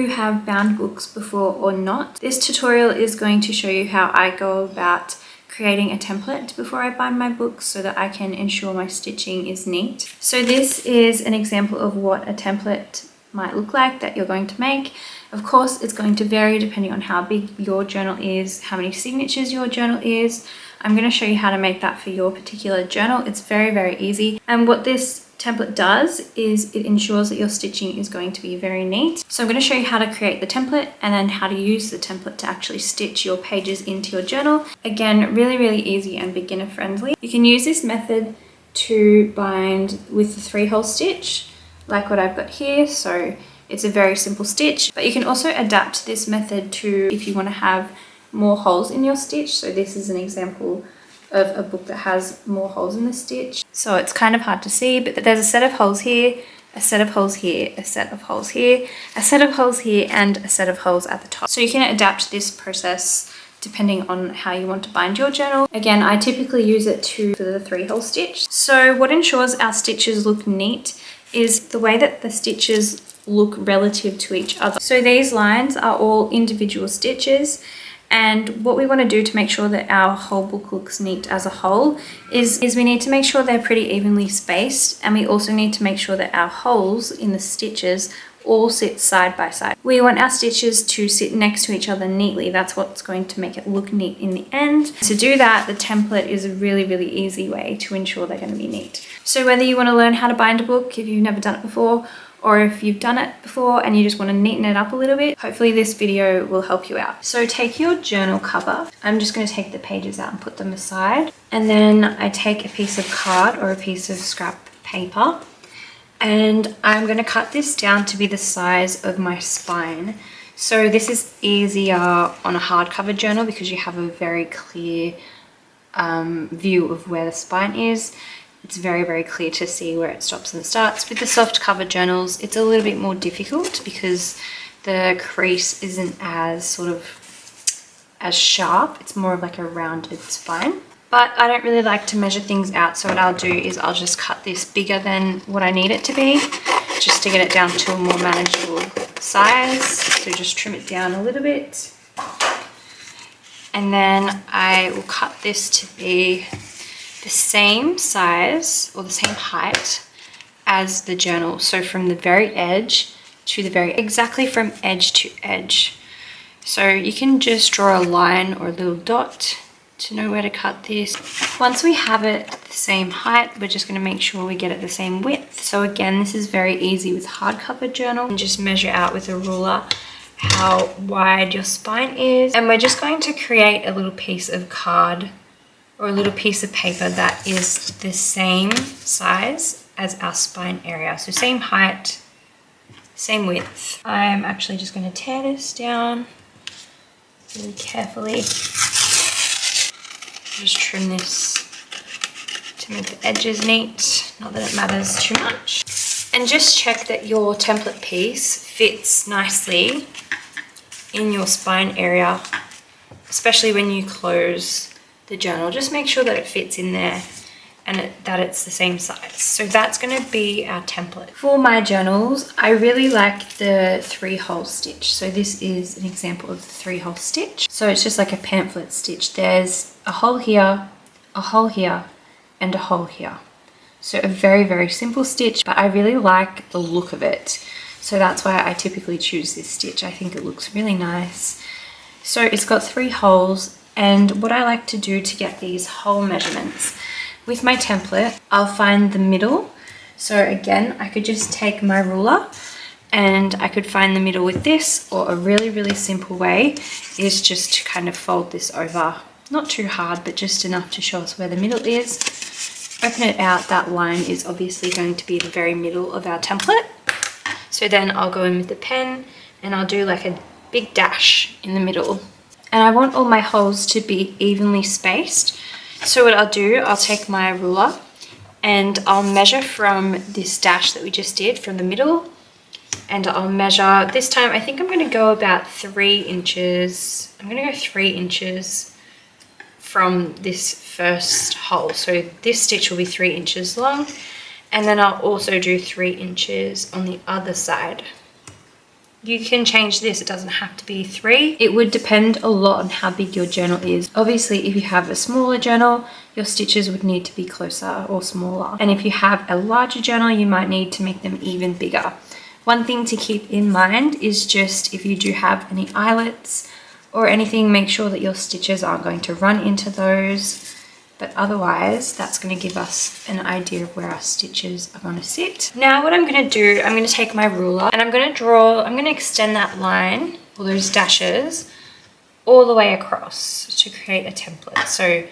you have bound books before or not, this tutorial is going to show you how I go about creating a template before I bind my books so that I can ensure my stitching is neat. So this is an example of what a template might look like that you're going to make. Of course, it's going to vary depending on how big your journal is, how many signatures your journal is. I'm going to show you how to make that for your particular journal. It's very, very easy. And what this template does is it ensures that your stitching is going to be very neat. So I'm going to show you how to create the template and then how to use the template to actually stitch your pages into your journal. Again, really, really easy and beginner friendly. You can use this method to bind with the 3-hole stitch, like what I've got here. So it's a very simple stitch, but you can also adapt this method to if you want to have more holes in your stitch. So this is an example of a book that has more holes in the stitch. So it's kind of hard to see, but there's a set of holes here, a set of holes here, a set of holes here, a set of holes here, and a set of holes at the top. So you can adapt this process depending on how you want to bind your journal. Again, I typically use it for the 3-hole stitch. So what ensures our stitches look neat is the way that the stitches look relative to each other. So these lines are all individual stitches, and what we want to do to make sure that our whole book looks neat as a whole is we need to make sure they're pretty evenly spaced, and we also need to make sure that our holes in the stitches all sit side by side. We want our stitches to sit next to each other neatly. That's what's going to make it look neat in the end. To do that, the template is a really, really easy way to ensure they're going to be neat. So whether you want to learn how to bind a book if you've never done it before, or if you've done it before and you just want to neaten it up a little bit, hopefully this video will help you out. So take your journal cover. I'm just going to take the pages out and put them aside. And then I take a piece of card or a piece of scrap paper, and I'm going to cut this down to be the size of my spine. So this is easier on a hardcover journal because you have a very clear view of where the spine is. It's very, very clear to see where it stops and starts. With the soft cover journals, it's a little bit more difficult because the crease isn't as sharp. It's more of like a rounded spine. But I don't really like to measure things out, so what I'll do is I'll just cut this bigger than what I need it to be, just to get it down to a more manageable size. So just trim it down a little bit. And then I will cut this to be the same size or the same height as the journal. So from the very edge to the exactly from edge to edge. So you can just draw a line or a little dot to know where to cut this. Once we have it the same height, we're just going to make sure we get it the same width. So again, this is very easy with hardcover journal. And just measure out with a ruler how wide your spine is. And we're just going to create a little piece of card or a little piece of paper that is the same size as our spine area. So same height, same width. I'm actually just going to tear this down really carefully. Just trim this to make the edges neat, not that it matters too much. And just check that your template piece fits nicely in your spine area, especially when you close the journal. Just make sure that it fits in there and that it's the same size. So that's going to be our template. For my journals, I really like the 3-hole stitch. So this is an example of the 3-hole stitch. So it's just like a pamphlet stitch. There's a hole here, a hole here, and a hole here. So a very, very simple stitch, but I really like the look of it. So that's why I typically choose this stitch. I think it looks really nice. So it's got 3 holes. And what I like to do to get these hole measurements, with my template, I'll find the middle. So again, I could just take my ruler and I could find the middle with this, or a really, really simple way is just to kind of fold this over. Not too hard, but just enough to show us where the middle is. Open it out, that line is obviously going to be the very middle of our template. So then I'll go in with the pen and I'll do like a big dash in the middle. And I want all my holes to be evenly spaced. So what I'll do, I'll take my ruler and I'll measure from this dash that we just did from the middle, and I'll measure, this time I think I'm going to go about 3 inches. I'm going to go 3 inches from this first hole. So this stitch will be 3 inches long, and then I'll also do 3 inches on the other side. You can change this, it doesn't have to be 3. It would depend a lot on how big your journal is. Obviously, if you have a smaller journal, your stitches would need to be closer or smaller. And if you have a larger journal, you might need to make them even bigger. One thing to keep in mind is just if you do have any eyelets or anything, make sure that your stitches aren't going to run into those. But otherwise, that's going to give us an idea of where our stitches are going to sit. Now what I'm going to do, I'm going to take my ruler and I'm going to extend that line, or those dashes, all the way across to create a template. So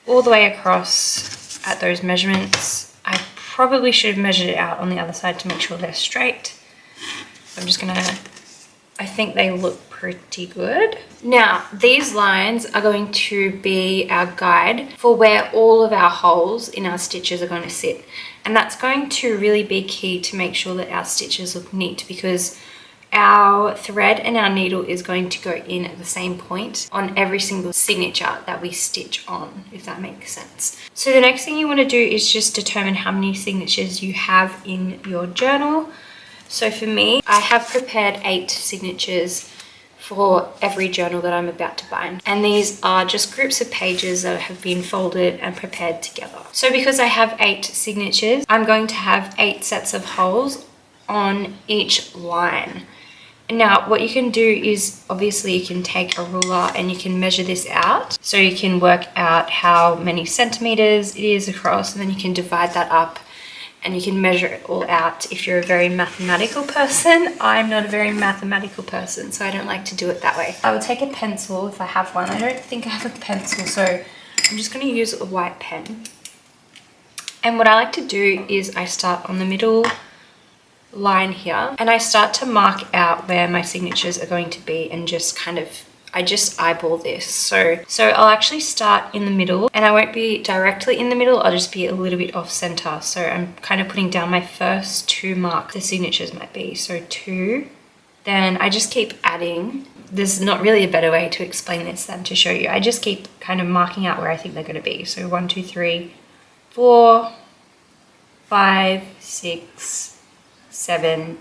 all the way across at those measurements. I probably should have measured it out on the other side to make sure they're straight. So I'm just going to, I think they look pretty good. Now, these lines are going to be our guide for where all of our holes in our stitches are going to sit. And that's going to really be key to make sure that our stitches look neat, because our thread and our needle is going to go in at the same point on every single signature that we stitch on, if that makes sense. So the next thing you want to do is just determine how many signatures you have in your journal. So for me, I have prepared 8 signatures for every journal that I'm about to bind. And these are just groups of pages that have been folded and prepared together. So because I have 8 signatures, I'm going to have 8 sets of holes on each line. Now, what you can do is, obviously you can take a ruler and you can measure this out. So you can work out how many centimeters it is across, and then you can divide that up and you can measure it all out if you're a very mathematical person. I'm not a very mathematical person, so I don't like to do it that way. I will take a pencil if I have one. I don't think I have a pencil, so I'm just going to use a white pen. And what I like to do is I start on the middle line here and I start to mark out where my signatures are going to be, and just kind of, I just eyeball this. So I'll actually start in the middle, and I won't be directly in the middle, I'll just be a little bit off center. So I'm kind of putting down my first 2 marks the signatures might be. So 2, then I just keep adding. There's not really a better way to explain this than to show you. I just keep kind of marking out where I think they're going to be. So 1, 2, 3, 4, 5, 6, 7,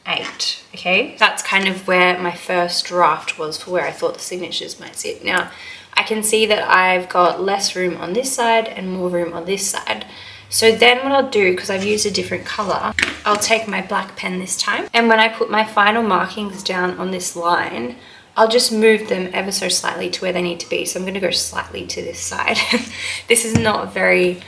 8. Okay, that's kind of where my first draft was for where I thought the signatures might sit. Now I can see that I've got less room on this side and more room on this side. So then what I'll do, because I've used a different color, I'll take my black pen this time, and when I put my final markings down on this line, I'll just move them ever so slightly to where they need to be. So I'm going to go slightly to this side. This is not a very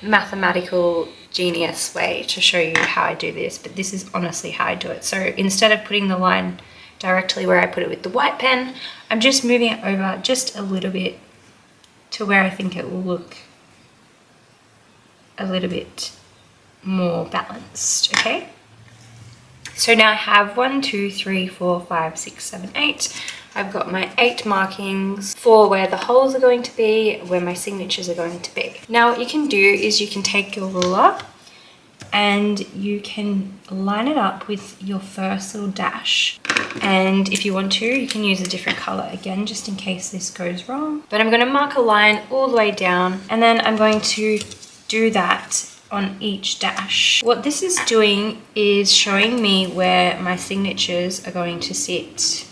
mathematical genius way to show you how I do this, but this is honestly how I do it. So instead of putting the line directly where I put it with the white pen, I'm just moving it over just a little bit to where I think it will look a little bit more balanced. Okay, so now I have 1, 2, 3, 4, 5, 6, 7, 8. I've got my 8 markings for where the holes are going to be, where my signatures are going to be. Now what you can do is you can take your ruler and you can line it up with your first little dash. And if you want to, you can use a different color again, just in case this goes wrong. But I'm going to mark a line all the way down, and then I'm going to do that on each dash. What this is doing is showing me where my signatures are going to sit.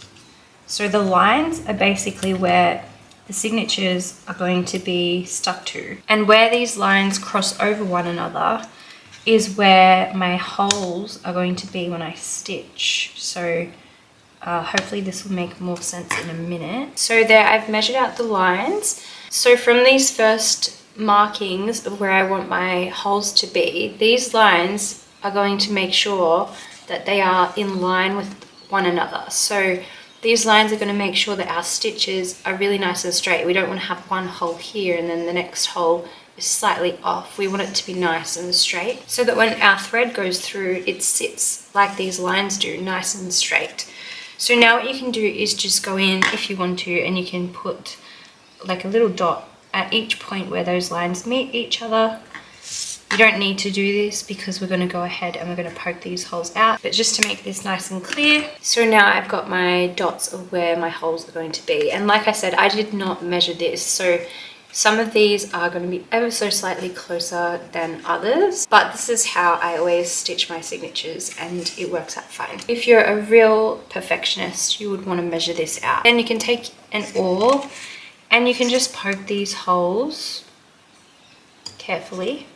So the lines are basically where the signatures are going to be stuck to. And where these lines cross over one another is where my holes are going to be when I stitch. So hopefully this will make more sense in a minute. So there, I've measured out the lines. So from these first markings of where I want my holes to be, these lines are going to make sure that they are in line with one another. So these lines are going to make sure that our stitches are really nice and straight. We don't want to have one hole here and then the next hole is slightly off. We want it to be nice and straight, so that when our thread goes through, it sits like these lines do, nice and straight. So now what you can do is just go in if you want to, and you can put like a little dot at each point where those lines meet each other. You don't need to do this because we're going to go ahead and we're going to poke these holes out, but just to make this nice and clear. So now I've got my dots of where my holes are going to be, and like I said, I did not measure this, so Some of these are going to be ever so slightly closer than others, but this is how I always stitch my signatures and it works out fine. If you're a real perfectionist, you would want to measure this out. Then you can take an awl and you can just poke these holes carefully.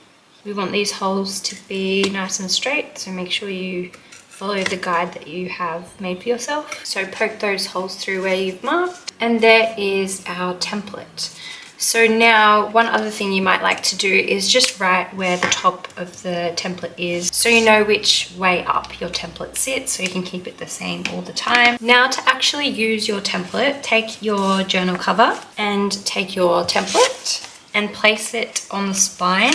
We want these holes to be nice and straight, so make sure you follow the guide that you have made for yourself. So poke those holes through where you've marked, and there is our template. So now one other thing you might like to do is just write where the top of the template is, so you know which way up your template sits, so you can keep it the same all the time. Now to actually use your template, take your journal cover and take your template and place it on the spine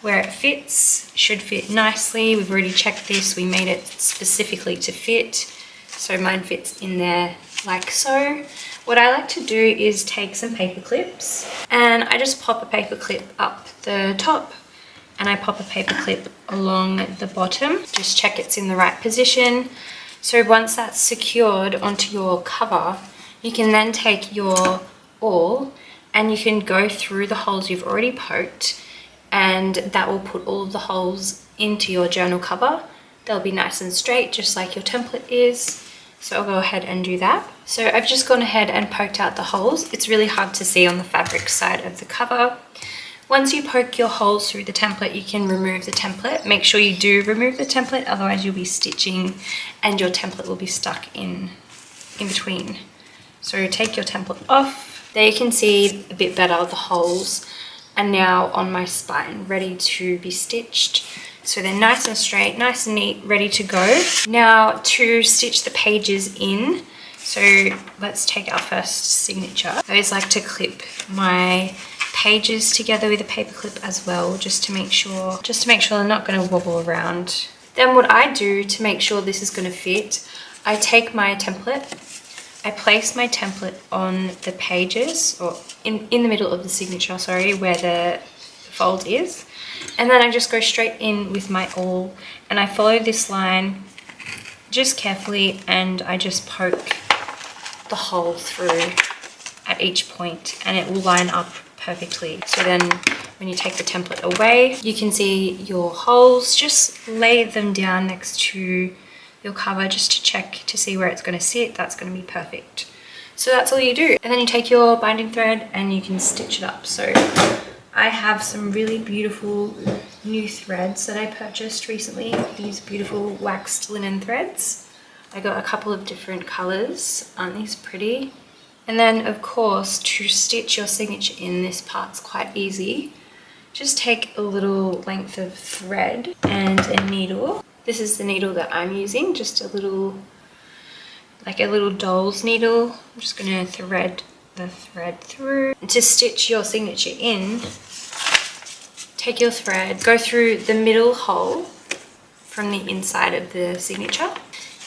where it fits. It should fit nicely. We've already checked this. We made it specifically to fit. So mine fits in there like so. What I like to do is take some paper clips and I just pop a paper clip up the top and I pop a paper clip along the bottom. Just check it's in the right position. So once that's secured onto your cover, you can then take your awl and you can go through the holes you've already poked, and that will put all of the holes into your journal cover. They'll be nice and straight, just like your template is. So I'll go ahead and do that. So I've just gone ahead and poked out the holes. It's really hard to see on the fabric side of the cover. Once you poke your holes through the template, you can remove the template. Make sure you do remove the template, otherwise you'll be stitching and your template will be stuck in between. So take your template off. There you can see a bit better the holes are now on my spine, ready to be stitched. So they're nice and straight, nice and neat, ready to go. Now to stitch the pages in, so let's take our first signature. I always like to clip my pages together with a paper clip as well, just to make sure they're not going to wobble around. Then what I do to make sure this is going to fit, I take my template, I place my template on the pages, or in the middle of the signature, sorry, where the fold is. And then I just go straight in with my awl and I follow this line just carefully and I just poke the hole through at each point and it will line up perfectly. So then when you take the template away, you can see your holes. Just lay them down next to your cover just to check to see where it's going to sit. That's going to be perfect. So that's all you do. And then you take your binding thread and you can stitch it up. So I have some really beautiful new threads that I purchased recently. These beautiful waxed linen threads. I got a couple of different colors. Aren't these pretty? And then of course, to stitch your signature in, this part's quite easy. Just take a little length of thread and a needle. This is the needle that I'm using, just a little, like a little doll's needle. I'm just gonna thread the thread through. And to stitch your signature in, take your thread, go through the middle hole from the inside of the signature.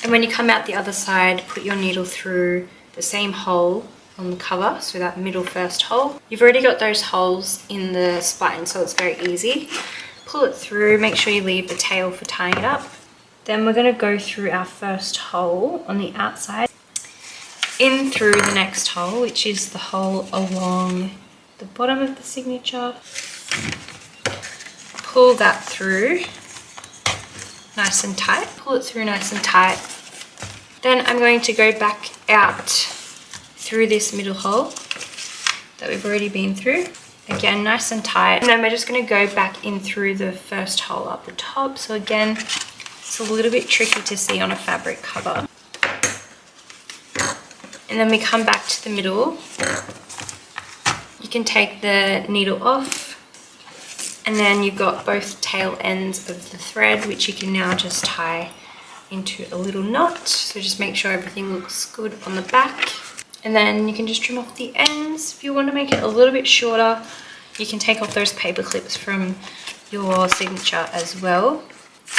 And when you come out the other side, put your needle through the same hole on the cover, so that middle first hole. You've already got those holes in the spine, so it's very easy. Pull it through, make sure you leave the tail for tying it up. Then we're going to go through our first hole on the outside, in through the next hole, which is the hole along the bottom of the signature. Pull that through nice and tight. Pull it through nice and tight. Then I'm going to go back out through this middle hole that we've already been through. Again, nice and tight. And then we're just going to go back in through the first hole up the top. So again, it's a little bit tricky to see on a fabric cover. And then we come back to the middle. You can take the needle off. And then you've got both tail ends of the thread, which you can now just tie into a little knot. So just make sure everything looks good on the back. And then you can just trim off the ends. If you want to make it a little bit shorter, you can take off those paper clips from your signature as well.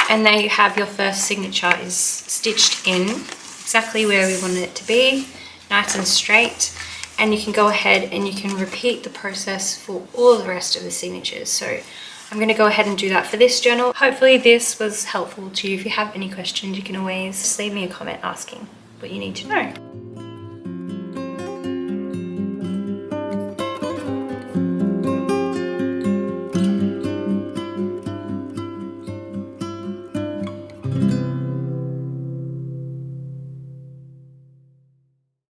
And there you have your first signature is stitched in exactly where we wanted it to be, nice and straight. And you can go ahead and you can repeat the process for all the rest of the signatures. So I'm going to go ahead and do that for this journal. Hopefully this was helpful to you. If you have any questions, you can always just leave me a comment asking what you need to know.